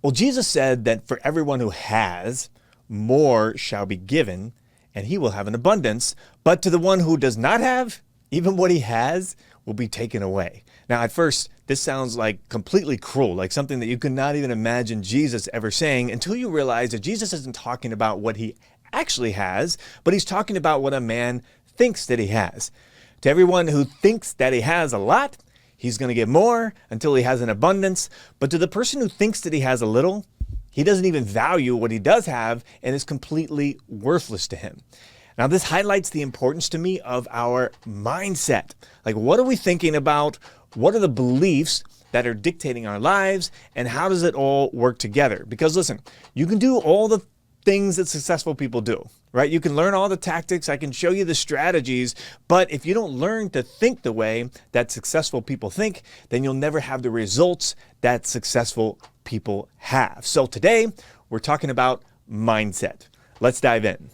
Well, Jesus said that for everyone who has, more shall be given, and he will have an abundance. But to the one who does not have, even what he has will be taken away. Now, at first, this sounds like completely cruel, like something that you could not even imagine Jesus ever saying, until you realize that Jesus isn't talking about what he actually has, but he's talking about what a man thinks that he has. To everyone who thinks that he has a lot, he's going to get more until he has an abundance. But to the person who thinks that he has a little, he doesn't even value what he does have and is completely worthless to him. Now, this highlights the importance to me of our mindset. Like, what are we thinking about? What are the beliefs that are dictating our lives? And how does it all work together? Because listen, you can do all the things that successful people do, right? You can learn all the tactics. I can show you the strategies. But if you don't learn to think the way that successful people think, then you'll never have the results that successful people have. So today, we're talking about mindset. Let's dive in.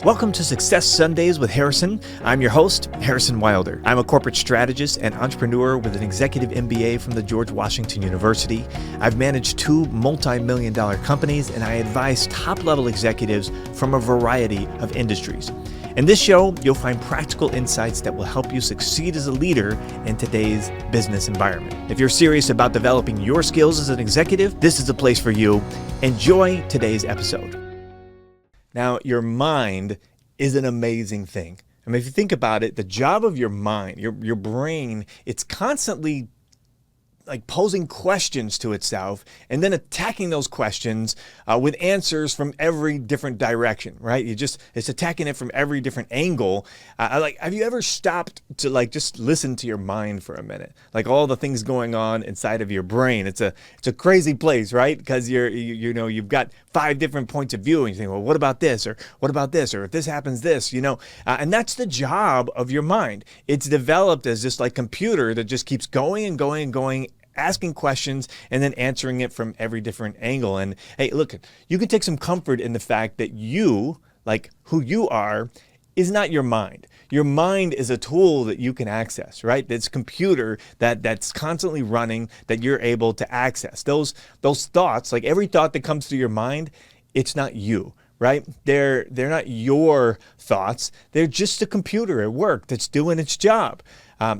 Welcome to Success Sundays with Harrison. I'm your host, Harrison Wilder. I'm a corporate strategist and entrepreneur with an executive MBA from the George Washington University. I've managed 2 multi-million-dollar companies, and I advise top-level executives from a variety of industries. In this show, you'll find practical insights that will help you succeed as a leader in today's business environment. If you're serious about developing your skills as an executive, this is the place for you. Enjoy today's episode. Now, your mind is an amazing thing. I mean, if you think about it, the job of your mind, your brain, it's constantly like posing questions to itself and then attacking those questions with answers from every different direction, right? It's attacking it from every different angle. Have you ever stopped to just listen to your mind for a minute? Like all the things going on inside of your brain. It's a crazy place, right? Because you've got 5 different points of view and you think, well, what about this? Or what about this? Or if this happens, this, and that's the job of your mind. It's developed as this like computer that just keeps going and going and going, asking questions and then answering it from every different angle. And hey, look, you can take some comfort in the fact that you, like who you are, is not your mind. Your mind is a tool that you can access, right? This computer that's constantly running that you're able to access. Those thoughts, like every thought that comes through your mind, it's not you, right? They're not your thoughts. They're just a computer at work that's doing its job.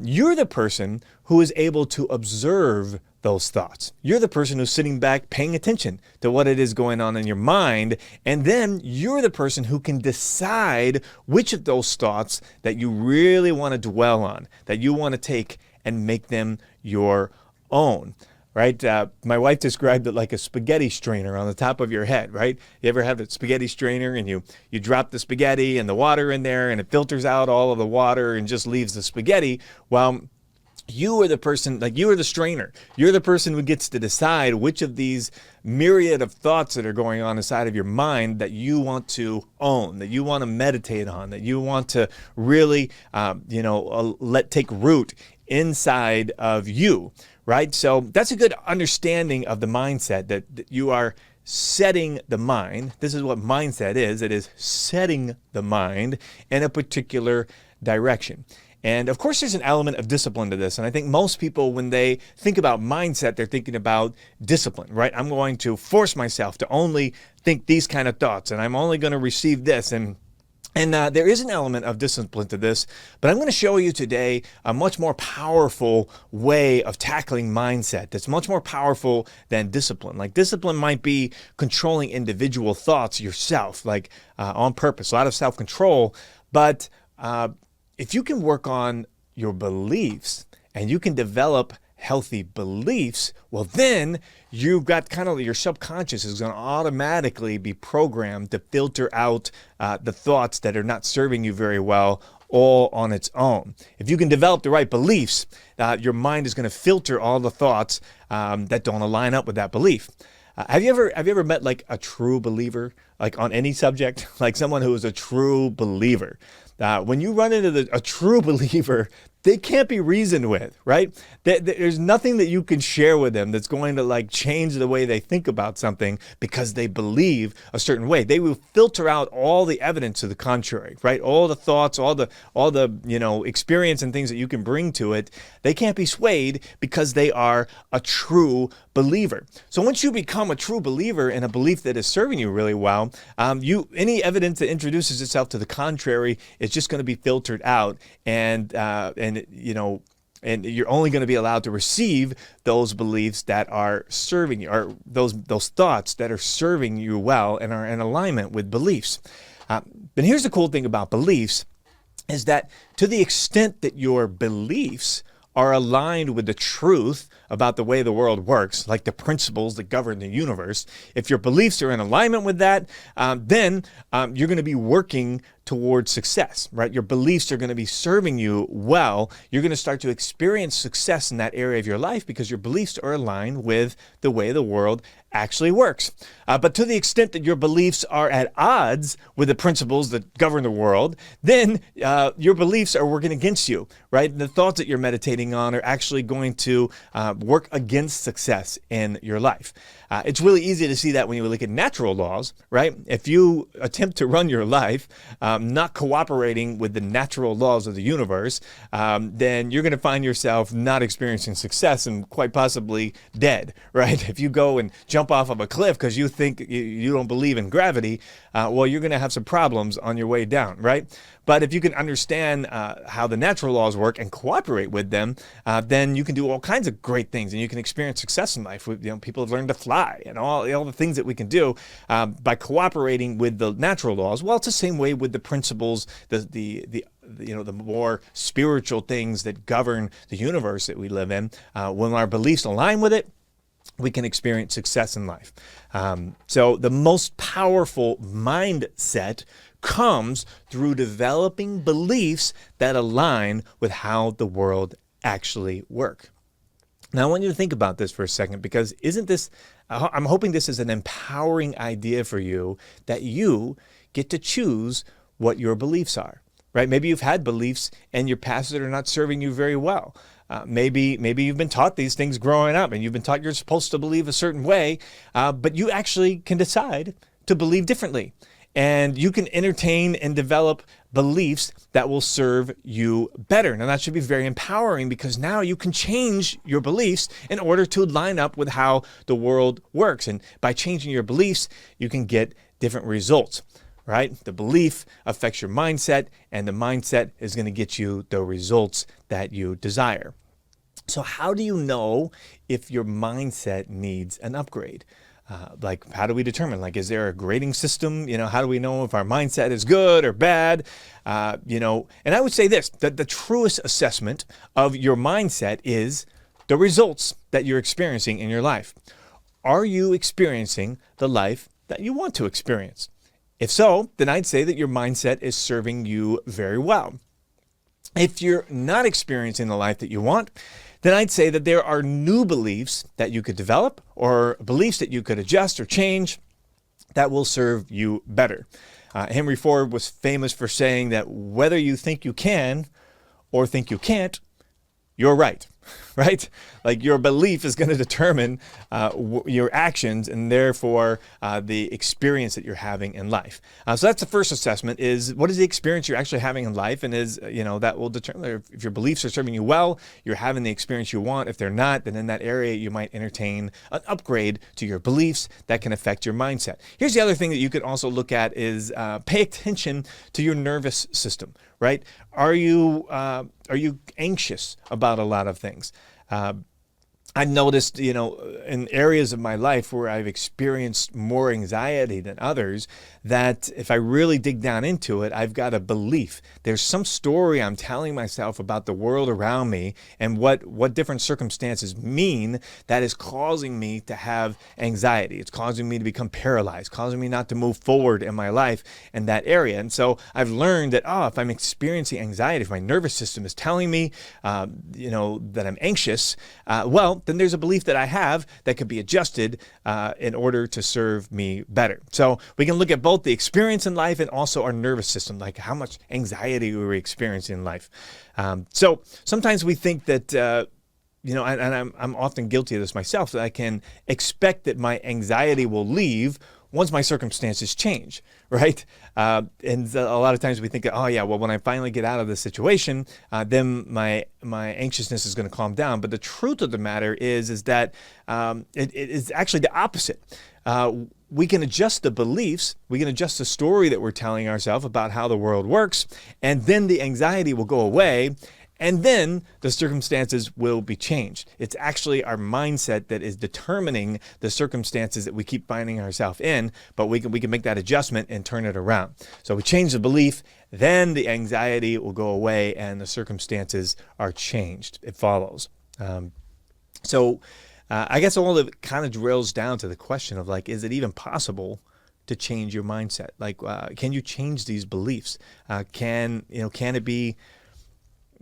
You're the person who is able to observe those thoughts. You're the person who's sitting back paying attention to what it is going on in your mind. And then you're the person who can decide which of those thoughts that you really want to dwell on, that you want to take and make them your own. Right? My wife described it like a spaghetti strainer on the top of your head, right? You ever have a spaghetti strainer and you drop the spaghetti and the water in there and it filters out all of the water and just leaves the spaghetti? Well, you are the person, you are the strainer. You're the person who gets to decide which of these myriad of thoughts that are going on inside of your mind that you want to own, that you want to meditate on, that you want to really, let take root inside of you. Right? So that's a good understanding of the mindset that you are setting the mind. This is what mindset is. It is setting the mind in a particular direction. And of course, there's an element of discipline to this. And I think most people, when they think about mindset, they're thinking about discipline, right? I'm going to force myself to only think these kind of thoughts, and I'm only going to receive this. And there is an element of discipline to this, but I'm going to show you today a much more powerful way of tackling mindset that's much more powerful than discipline. Like discipline might be controlling individual thoughts yourself, on purpose, a lot of self-control. But if you can work on your beliefs and you can develop healthy beliefs, well, then you've got your subconscious is going to automatically be programmed to filter out the thoughts that are not serving you very well all on its own. If you can develop the right beliefs, your mind is going to filter all the thoughts that don't align up with that belief. Have you ever met a true believer, on any subject, like someone who is a true believer? When you run into a true believer, they can't be reasoned with, right? There's nothing that you can share with them that's going to like change the way they think about something because they believe a certain way. They will filter out all the evidence to the contrary, right? All the thoughts, all the experience and things that you can bring to it. They can't be swayed because they are a true believer. So once you become a true believer in a belief that is serving you really well, any evidence that introduces itself to the contrary is just going to be filtered out, and you're only going to be allowed to receive those beliefs that are serving you, or those thoughts that are serving you well and are in alignment with beliefs. But here's the cool thing about beliefs is that to the extent that your beliefs are aligned with the truth about the way the world works, like the principles that govern the universe, if your beliefs are in alignment with that, then you're going to be working towards success, right? Your beliefs are going to be serving you well. You're going to start to experience success in that area of your life because your beliefs are aligned with the way the world actually works. But to the extent that your beliefs are at odds with the principles that govern the world, then your beliefs are working against you, right? And the thoughts that you're meditating on are actually going to work against success in your life. It's really easy to see that when you look at natural laws, right? If you attempt to run your life not cooperating with the natural laws of the universe, then you're going to find yourself not experiencing success and quite possibly dead, right? If you go and jump off of a cliff because you think you don't believe in gravity, well, you're going to have some problems on your way down, right? But if you can understand how the natural laws work and cooperate with them, then you can do all kinds of great things, and you can experience success in life. People have learned to fly, and all the things that we can do by cooperating with the natural laws. Well, it's the same way with the principles, the more spiritual things that govern the universe that we live in. When our beliefs align with it, we can experience success in life. So the most powerful mindset comes through developing beliefs that align with how the world actually works. Now, I want you to think about this for a second, because I'm hoping this is an empowering idea for you, that you get to choose what your beliefs are, right? Maybe you've had beliefs in your past that are not serving you very well. Maybe you've been taught these things growing up, and you've been taught you're supposed to believe a certain way, but you actually can decide to believe differently. And you can entertain and develop beliefs that will serve you better. Now, that should be very empowering, because now you can change your beliefs in order to line up with how the world works. And by changing your beliefs, you can get different results, right? The belief affects your mindset, and the mindset is going to get you the results that you desire. So how do you know if your mindset needs an upgrade? How do we determine? Is there a grading system? How do we know if our mindset is good or bad? And I would say this, that the truest assessment of your mindset is the results that you're experiencing in your life. Are you experiencing the life that you want to experience? If so, then I'd say that your mindset is serving you very well. If you're not experiencing the life that you want, then I'd say that there are new beliefs that you could develop, or beliefs that you could adjust or change, that will serve you better. Henry Ford was famous for saying that whether you think you can or think you can't, you're right, right? Your belief is going to determine your actions, and therefore the experience that you're having in life. So that's the first assessment: is what is the experience you're actually having in life, and that will determine if your beliefs are serving you well, you're having the experience you want. If they're not, then in that area you might entertain an upgrade to your beliefs that can affect your mindset. Here's the other thing that you could also look at is pay attention to your nervous system, right? Are you anxious about a lot of things? I've noticed, in areas of my life where I've experienced more anxiety than others, that if I really dig down into it, I've got a belief. There's some story I'm telling myself about the world around me and what different circumstances mean that is causing me to have anxiety. It's causing me to become paralyzed, causing me not to move forward in my life in that area. And so I've learned that, if I'm experiencing anxiety, if my nervous system is telling me, that I'm anxious, well, then there's a belief that I have that could be adjusted in order to serve me better. So we can look at both the experience in life and also our nervous system, like how much anxiety we're experiencing in life. So sometimes we think that, and I'm often guilty of this myself, that I can expect that my anxiety will leave once my circumstances change, right? And a lot of times we think, oh yeah, well, when I finally get out of this situation, then my anxiousness is going to calm down. But the truth of the matter is that it is actually the opposite. We can adjust the beliefs, we can adjust the story that we're telling ourselves about how the world works, and then the anxiety will go away. And then the circumstances will be changed. It's actually our mindset that is determining the circumstances that we keep finding ourselves in, but we can make that adjustment and turn it around. So we change the belief, then the anxiety will go away and the circumstances are changed. It follows. I guess all of it kind of drills down to the question of like, is it even possible to change your mindset? Like, can you change these beliefs?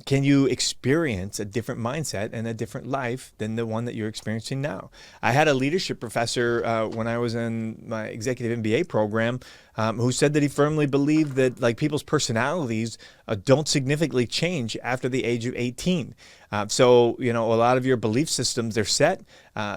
Can you experience a different mindset and a different life than the one that you're experiencing now? I had a leadership professor when I was in my executive MBA program who said that he firmly believed that like people's personalities don't significantly change after the age of 18. So, a lot of your belief systems, they're set.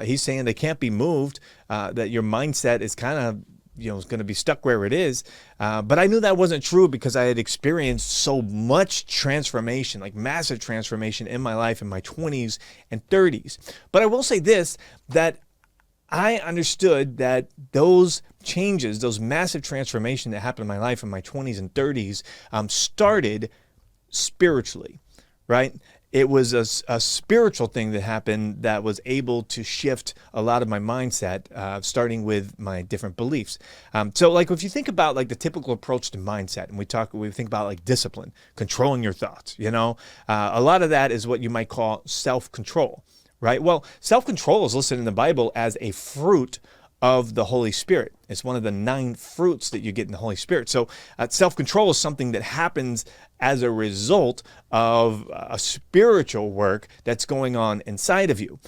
He's saying they can't be moved, that your mindset is kind of is going to be stuck where it is. But I knew that wasn't true because I had experienced so much transformation, like massive transformation in my life in my 20s and 30s. But I will say this, that I understood that those changes, those massive transformation that happened in my life in my 20s and 30s started spiritually, right? It was a spiritual thing that happened that was able to shift a lot of my mindset, starting with my different beliefs. So like if you think about like the typical approach to mindset, and we think about like discipline, controlling your thoughts, a lot of that is what you might call self-control, right? Well, self-control is listed in the Bible as a fruit of the Holy Spirit. It's one of the 9 fruits that you get in the Holy Spirit. So self-control is something that happens as a result of a spiritual work that's going on inside of you.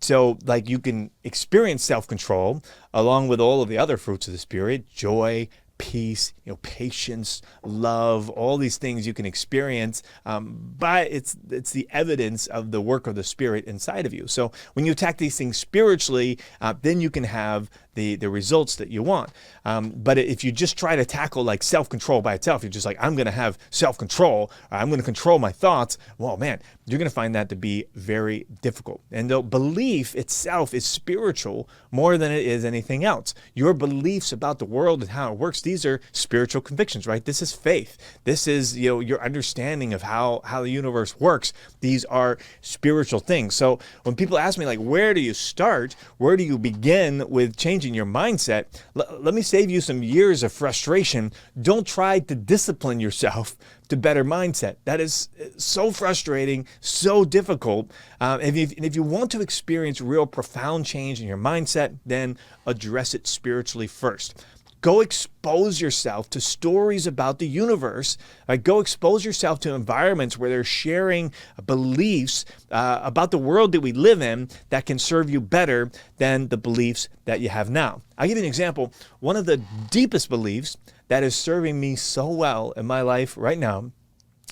So like you can experience self-control along with all of the other fruits of the Spirit, joy, peace, patience, love, all these things you can experience, but it's the evidence of the work of the Spirit inside of you. So when you attack these things spiritually, then you can have the results that you want. But if you just try to tackle like self-control by itself, you're just like, I'm going to have self-control, or I'm going to control my thoughts. Well, man, you're going to find that to be very difficult. And the belief itself is spiritual more than it is anything else. Your beliefs about the world and how it works, these are spiritual convictions, right? This is faith. This is, your understanding of how the universe works. These are spiritual things. So when people ask me like, where do you start? Where do you begin with changing your mindset? Let me save you some years of frustration. Don't try to discipline yourself to better mindset. That is so frustrating, so difficult. If you want to experience real profound change in your mindset, then address it spiritually first. Go expose yourself to stories about the universe. Go expose yourself to environments where they're sharing beliefs about the world that we live in that can serve you better than the beliefs that you have now. I'll give you an example. One of the deepest beliefs that is serving me so well in my life right now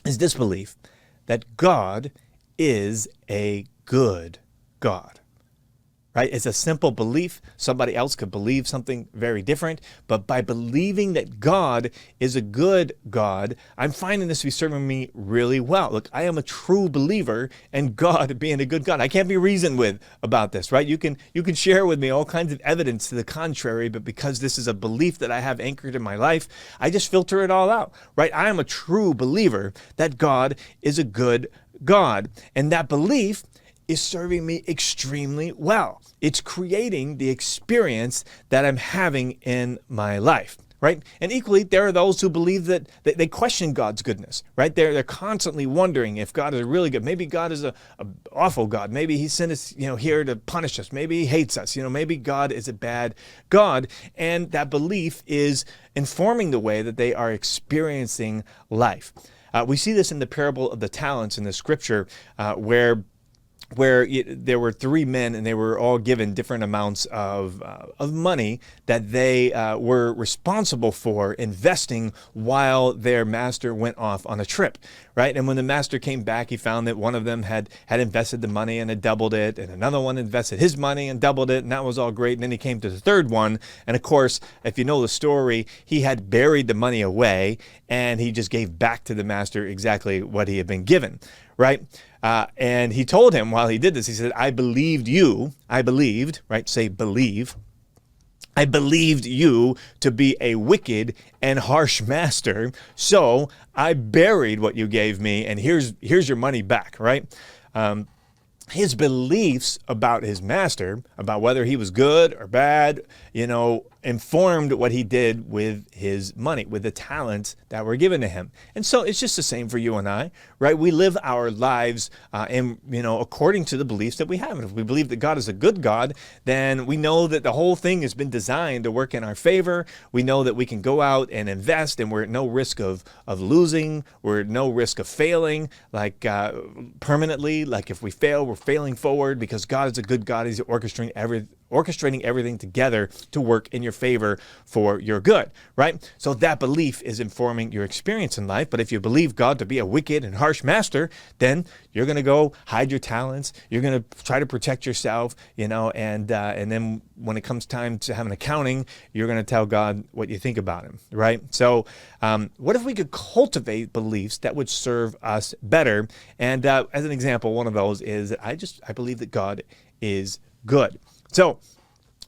is this belief that God is a good God. Right? It's a simple belief. Somebody else could believe something very different. But by believing that God is a good God, I'm finding this to be serving me really well. Look, I am a true believer in God being a good God. I can't be reasoned with about this, right? You can share with me all kinds of evidence to the contrary, but because this is a belief that I have anchored in my life, I just filter it all out, right? I am a true believer that God is a good God. And that belief is serving me extremely well. It's creating the experience that I'm having in my life, right? And equally, there are those who believe that they question God's goodness, right? They're constantly wondering if God is really good. Maybe God is a awful God. Maybe he sent us, here to punish us. Maybe he hates us. Maybe God is a bad God. And that belief is informing the way that they are experiencing life. We see this in the parable of the talents in the scripture where where there were three men, and they were all given different amounts of money that they were responsible for investing while their master went off on a trip, right? And when the master came back, he found that one of them had invested the money and had doubled it, and another one invested his money and doubled it, and that was all great. And then he came to the third one, and of course, if you know the story, he had buried the money away, and he just gave back to the master exactly what he had been given, right? And he told him while he did this, he said, I believed, right? Say believe. I believed you to be a wicked and harsh master, so I buried what you gave me, and here's your money back, right? His beliefs about his master, about whether he was good or bad, informed what he did with his money, with the talents that were given to him. And so it's just the same for you and I, right? We live our lives according to the beliefs that we have. And if we believe that God is a good God, then we know that the whole thing has been designed to work in our favor. We know that we can go out and invest, and we're at no risk of losing. We're at no risk of failing, permanently. Like if we fail, we're failing forward, because God is a good God. He's orchestrating everything together to work in your favor for your good, right? So that belief is informing your experience in life. But if you believe God to be a wicked and harsh master, then you're going to go hide your talents. You're going to try to protect yourself, and then when it comes time to have an accounting, you're going to tell God what you think about him, right? So what if we could cultivate beliefs that would serve us better? And as an example, one of those is that I believe that God is good. So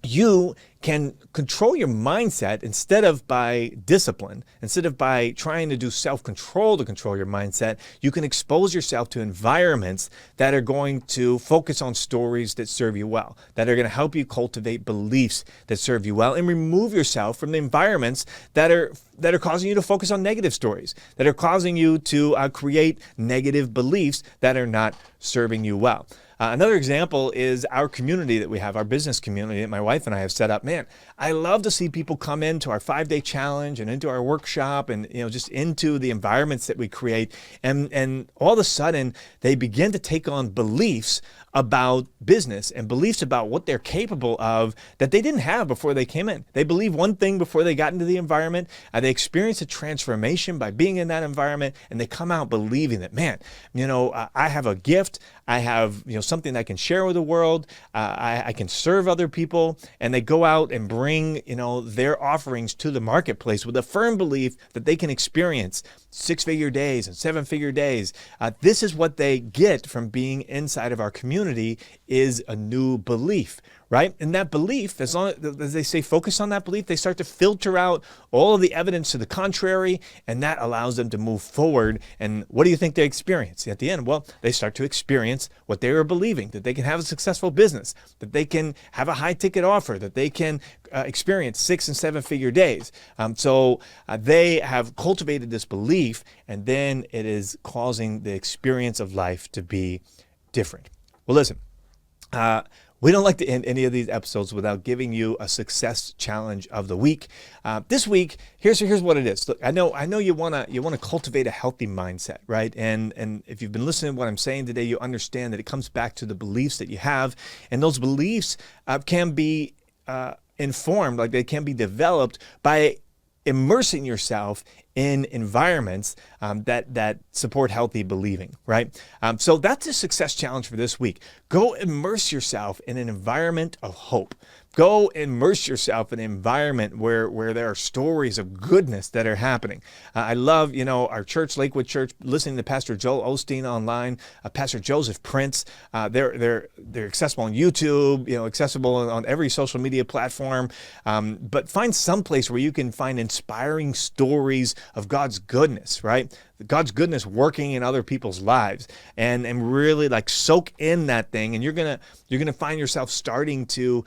you can control your mindset instead of by discipline, instead of by trying to do self-control to control your mindset. You can expose yourself to environments that are going to focus on stories that serve you well, that are going to help you cultivate beliefs that serve you well, and remove yourself from the environments that are causing you to focus on negative stories, that are causing you to create negative beliefs that are not serving you well. Another example is our community that we have, our business community that my wife and I have set up. Man, I love to see people come into our 5-day challenge and into our workshop and just into the environments that we create. And all of a sudden, they begin to take on beliefs about business and beliefs about what they're capable of that they didn't have before they came in. They believe one thing before they got into the environment. They experience a transformation by being in that environment, and they come out believing that, man, I have a gift. I have something that I can share with the world. I can serve other people, and they go out and bring their offerings to the marketplace with a firm belief that they can experience 6-figure days and 7-figure days. This is what they get from being inside of our community, is a new belief, right? And that belief, as long as they stay focused on that belief, they start to filter out all of the evidence to the contrary, and that allows them to move forward. And what do you think they experience at the end? Well, they start to experience what they were believing, that they can have a successful business, that they can have a high-ticket offer, that they can experience 6- and 7-figure days. So they have cultivated this belief, and then it is causing the experience of life to be different. Well, listen, we don't like to end any of these episodes without giving you a success challenge of the week. This week, here's what it is. Look, I know you wanna cultivate a healthy mindset, right? And if you've been listening to what I'm saying today, you understand that it comes back to the beliefs that you have, and those beliefs can be informed, like they can be developed by immersing yourself in environments that support healthy believing, right? So that's a success challenge for this week. Go immerse yourself in an environment of hope. Go immerse yourself in an environment where there are stories of goodness that are happening. I love, our church, Lakewood Church, listening to Pastor Joel Osteen online, Pastor Joseph Prince. They're accessible on YouTube, accessible on every social media platform. But find some place where you can find inspiring stories of God's goodness, right? God's goodness working in other people's lives, and really soak in that thing, and you're gonna find yourself starting to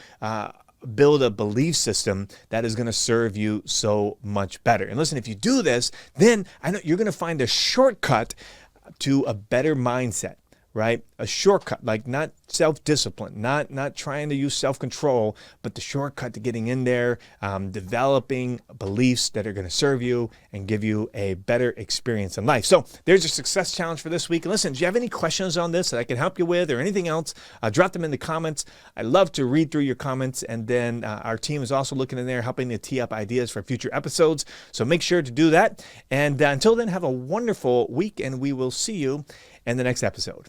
build a belief system that is going to serve you so much better. And listen, if you do this, then I know you're going to find a shortcut to a better mindset, right? A shortcut, like not self-discipline, not trying to use self-control, but the shortcut to getting in there, developing beliefs that are going to serve you and give you a better experience in life. So there's your success challenge for this week. And listen, do you have any questions on this that I can help you with or anything else? Drop them in the comments. I love to read through your comments. And then our team is also looking in there, helping to tee up ideas for future episodes. So make sure to do that. And until then, have a wonderful week, and we will see you in the next episode.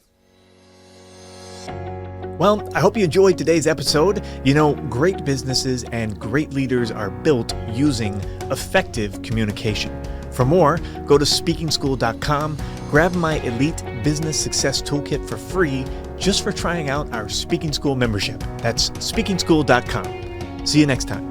Well, I hope you enjoyed today's episode. You know, great businesses and great leaders are built using effective communication. For more, go to speakingschool.com, grab my Elite Business Success Toolkit for free just for trying out our Speaking School membership. That's speakingschool.com. See you next time.